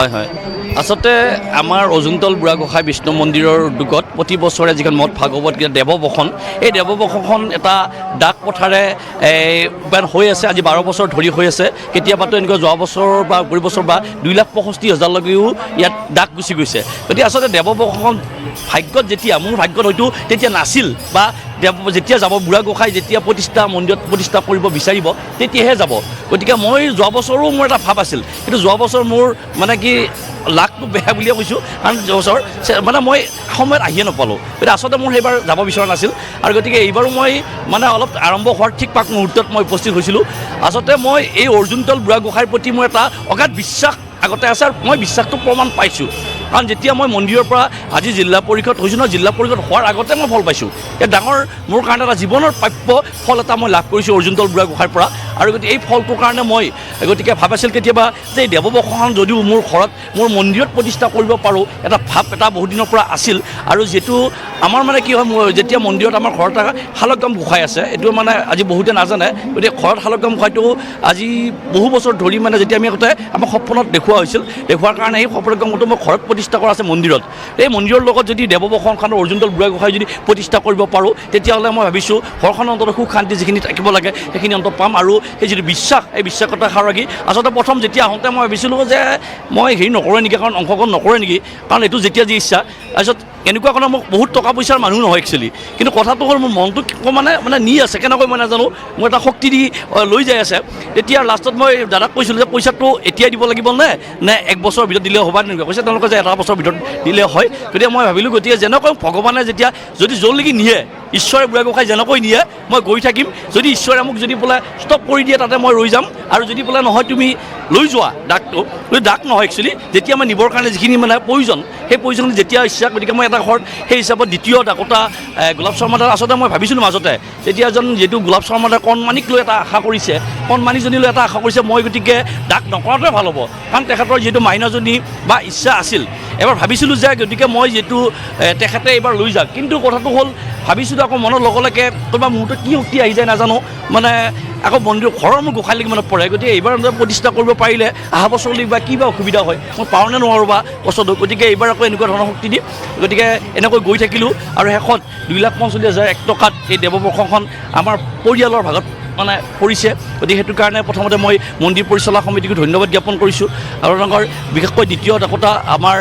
হয় হয় আচলতে আমাৰ অজুনতল বুঢ়াগোসাঁই বিষ্ণু মন্দিৰৰ উদ্যোগত প্ৰতি বছৰে যিখন মঠ ভাগৱত গীতা দেৱবসন এই দেৱবসনখন এটা ডাক পথাৰে হৈ আছে আজি 12 বছৰ ধৰি হৈ আছে কেতিয়াবাতো এনেকুৱা যোৱা বছৰ বা 20 বছৰ বা 2,65,000লৈকেও ইয়াত ডাক গুচি গৈছে গতিকে আচলতে দেৱবসন ভাগ্যত যেতিয়া মোৰ ভাগ্যত হয়তো তেতিয়া নাছিল বা যেতিয়া যাব বুঢ়াগোসাঁই যেতিয়া মন্দিৰত প্ৰতিষ্ঠা কৰিব বিচাৰিব তেতিয়াহে যাব গতিকে মই যোৱা বছৰো মোৰ এটা ভাৱ আছিল কিন্তু যোৱা বছৰ মোৰ মানে কি লাকটো বেয়া বুলিয়ে কৈছোঁ কাৰণ যোৱা বছৰ মানে মই সময়ত আহিয়ে নাপালোঁ গতিকে আচলতে মোৰ সেইবাৰ যাব বিচৰা নাছিল আৰু গতিকে এইবাৰো মই মানে অলপ আৰম্ভ হোৱাৰ ঠিক পাক মুহূৰ্তত মই উপস্থিত হৈছিলোঁ আচলতে মই এই অৰ্জুনতল বুঢ়াগোসাঁইৰ প্ৰতি মোৰ এটা অগাধ বিশ্বাস আগতে আছে আৰু মই বিশ্বাসটো প্ৰমাণ পাইছোঁ কাৰণ যেতিয়া মই মন্দিৰৰ পৰা আজি জিলা পৰিষদ হৈছোঁ ন জিলা পৰিষদ হোৱাৰ আগতে মই ফল পাইছোঁ এই ডাঙৰ মোৰ কাৰণে এটা জীৱনৰ প্ৰাপ্য ফল এটা মই লাভ কৰিছোঁ অৰ্জুনতল বুঢ়াগোসাঁইৰ পৰা আৰু গতিকে এই ফলটোৰ কাৰণে মই গতিকে ভাবিছিল কেতিয়াবা যে এই দেৱবসন যদিও মোৰ ঘৰত মোৰ মন্দিৰত প্ৰতিষ্ঠা কৰিব পাৰোঁ এটা ভাৱ এটা বহুত দিনৰ পৰা আছিল আৰু যিটো আমাৰ মানে কি হয় যেতিয়া মন্দিৰত আমাৰ ঘৰত এটা শালগ্ৰাম গোসাঁই আছে এইটো মানে আজি বহুতে নাজানে গতিকে ঘৰত শালগ্ৰাম গোসাঁইটো আজি বহু বছৰ ধৰি মানে যেতিয়া আমি আগতে আমাক সপোনত দেখুওৱা হৈছিল দেখুওৱাৰ কাৰণে এই শালগ্ৰামটো মই ঘৰত প্ৰতিষ্ঠা কৰা আছে মন্দিৰত এই মন্দিৰৰ লগত যদি দেৱবসনখনৰ অৰ্জুনতল বুঢ়াগোসাঁই যদি প্ৰতিষ্ঠা কৰিব পাৰোঁ তেতিয়াহ'লে মই ভাবিছোঁ ঘৰখনৰ অন্তত সুখ শান্তি যিখিনি থাকিব লাগে সেইখিনি অন্তত পাম আৰু সেই যিটো বিশ্বাস এই বিশ্বাসতা সাৰগী আচলতে প্ৰথম যেতিয়া আহোঁতে মই ভাবিছিলোঁ যে মই হেৰি নকৰোঁ নেকি কাৰণ অংশগ্ৰহণ নকৰে নেকি কাৰণ এইটো যেতিয়া যি ইচ্ছা তাৰপিছত এনেকুৱা কাৰণে মোক বহুত টকা পইচাৰ মানুহ নহয় একচুৱেলি কিন্তু কথাটো হ'ল মোৰ মনটো মানে নি আছে কেনেকৈ মই নাজানো মোৰ এটা শক্তি দি লৈ যাই আছে তেতিয়া লাষ্টত মই দাদাক কৈছিলোঁ যে পইচাটো এতিয়াই দিব লাগিব নে 1 বছৰৰ ভিতৰত দিলেও হ'ব তেনেকুৱা কৈছে তেওঁলোকে যে 1 বছৰৰ ভিতৰত দিলে হয় গতিকে মই ভাবিলোঁ গতিকে যেনেকৈ ভগৱানে যেতিয়া যদি য'লৈকে নিয়ে ঈশ্বৰে বুঢ়াগোসাঁই যেনেকৈ নিয়ে মই গৈ থাকিম যদি ঈশ্বৰে মোক যদি বোলে ষ্টপ কৰি দিয়ে তাতে মই ৰৈ যাম আৰু যদি বোলে নহয় তুমি লৈ যোৱা ডাকটো ডাক নহয় একচুৱেলি যেতিয়া মই নিবৰ কাৰণে যিখিনি মানে প্ৰয়োজন সেই প্ৰয়োজনখিনি যেতিয়া ইচ্ছা গতিকে মই এটা ঘৰত সেই হিচাপত দ্বিতীয় ডাকতা গোলাপ শৰ্মাদাৰ আচলতে মই ভাবিছিলোঁ মাজতে তেতিয়া এজন যিটো গোলাপ শৰ্মাদাৰ কণমানিক লৈ এটা আশা কৰিছে কণমানিজনীলৈ এটা আশা কৰিছে মই গতিকে ডাক নকৰাটোৱে ভাল হ'ব কাৰণ তেখেতৰ যিহেতু মাইনাজনী বা ইচ্ছা আছিল এবাৰ ভাবিছিলোঁ যে গতিকে মই যিহেতু তেখেতে এইবাৰ লৈ যাওক কিন্তু কথাটো হ'ল ভাবিছিলোঁ আকৌ মনৰ লগে লগে কোনোবা মুহূৰ্তত কি শক্তি আহি যায় নাজানো মানে আকৌ মন্দিৰ ঘৰৰ মোৰ গোসাঁইলৈকে মনত পৰে গতিকে এইবাৰ প্ৰতিষ্ঠা কৰিব পাৰিলে অহা বছৰলৈ বা কি বা অসুবিধা হয় মই পাৰোঁ নে নোৱাৰোঁ বা বছৰটো গতিকে এইবাৰ আকৌ এনেকুৱা ধৰণৰ শক্তি দি গতিকে এনেকৈ গৈ থাকিলোঁ আৰু শেষত 2,45,001 টকাত এই দেৱবসনখন আমাৰ পৰিয়ালৰ ভাগত মানে পৰিছে গতিকে সেইটো কাৰণে প্ৰথমতে মই মন্দিৰ পৰিচালনা সমিতিকো ধন্যবাদ জ্ঞাপন কৰিছোঁ আৰু তেওঁলোকৰ বিশেষকৈ দ্বিতীয় ডাকতা আমাৰ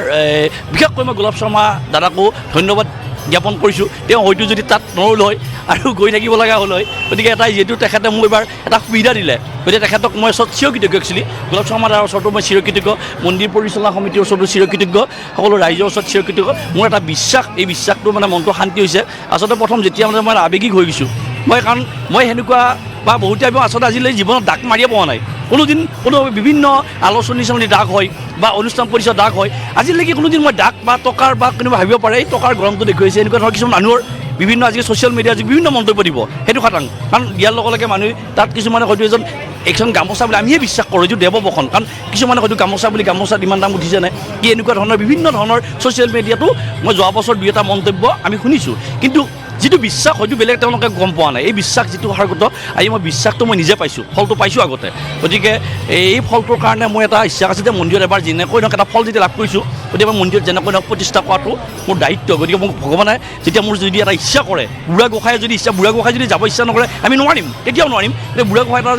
বিশেষকৈ মই গোলাপ শৰ্মা দাদাকো ধন্যবাদ জ্ঞাপন কৰিছোঁ তেওঁ হয়তো যদি তাত নৰল হয় আৰু গৈ থাকিব লগা হ'ল হয় গতিকে এটাই যিহেতু তেখেতে মোক এইবাৰ এটা সুবিধা দিলে গতিকে তেখেতক মই ওচৰত চিৰকৃতজ্ঞ একচুৱেলি গোলাপ শৰ্মা দাৰ ওচৰতো মই চিৰকৃতজ্ঞ মন্দিৰ পৰিচালনা সমিতিৰ ওচৰতো চিৰকৃতজ্ঞ সকলো ৰাইজৰ ওচৰত চিৰকৃতজ্ঞ মোৰ এটা বিশ্বাস এই বিশ্বাসটো মানে মনটো শান্তি হৈছে আচলতে প্ৰথম যেতিয়া মানে মই আৱেগিক হৈ গৈছোঁ কাৰণ মই সেনেকুৱা বা বহুতে আমি আচলতে আজিলৈ জীৱনত ডাক মাৰিয়ে পোৱা নাই কোনো বিভিন্ন আলোচনী চালনী ডাক হয় বা অনুষ্ঠান পৰিচয় ডাক হয় আজিলৈকে কোনোদিন মই ডাক বা টকাৰ বা কোনোবা ভাবিব পাৰে এই টকাৰ গৰমটো দেখুৱাইছে এনেকুৱা ধৰণৰ কিছুমান মানুহৰ বিভিন্ন আজিকালি ছ'চিয়েল মিডিয়াত বিভিন্ন মন্তব্য দিব সেইটো খাটাং কাৰণ দিয়াৰ লগে লগে মানুহে তাত কিছুমানে হয়তো এখন গামোচা বুলি আমিয়ে বিশ্বাস কৰোঁ এইটো দেৱবসন কাৰণ কিছুমানে হয়তো গামোচা বুলি গামোচাত ইমান দাম উঠিছে নে কি এনেকুৱা ধৰণৰ বিভিন্ন ধৰণৰ ছ'চিয়েল মিডিয়াতো মই যোৱা বছৰ 2-এটা মন্তব্য আমি শুনিছোঁ কিন্তু যিটো বিশ্বাস হয়তো বেলেগ তেওঁলোকে গম পোৱা নাই এই বিশ্বাস যিটো সাৰগত আজি মই বিশ্বাসটো মই নিজে পাইছোঁ ফলটো পাইছোঁ আগতে গতিকে এই ফলটোৰ কাৰণে মোৰ এটা ইচ্ছা আছে যে মন্দিৰত এবাৰ যেনেকৈ নহওক এটা ফল যেতিয়া লাভ কৰিছোঁ গতিকে মই মন্দিৰত যেনেকৈ নহওক প্ৰতিষ্ঠা কৰাটো মোৰ দায়িত্ব গতিকে মোক ভগৱানে যেতিয়া মোৰ যদি এটা ইচ্ছা কৰে বুঢ়াগোসাঁয়ে যদি ইচ্ছা বুঢ়াগোসাঁয়ে যদি যাব ইচ্ছা নকৰে আমি নোৱাৰিম কেতিয়াও নোৱাৰিম গতিকে বুঢ়াগোসাঁই এটা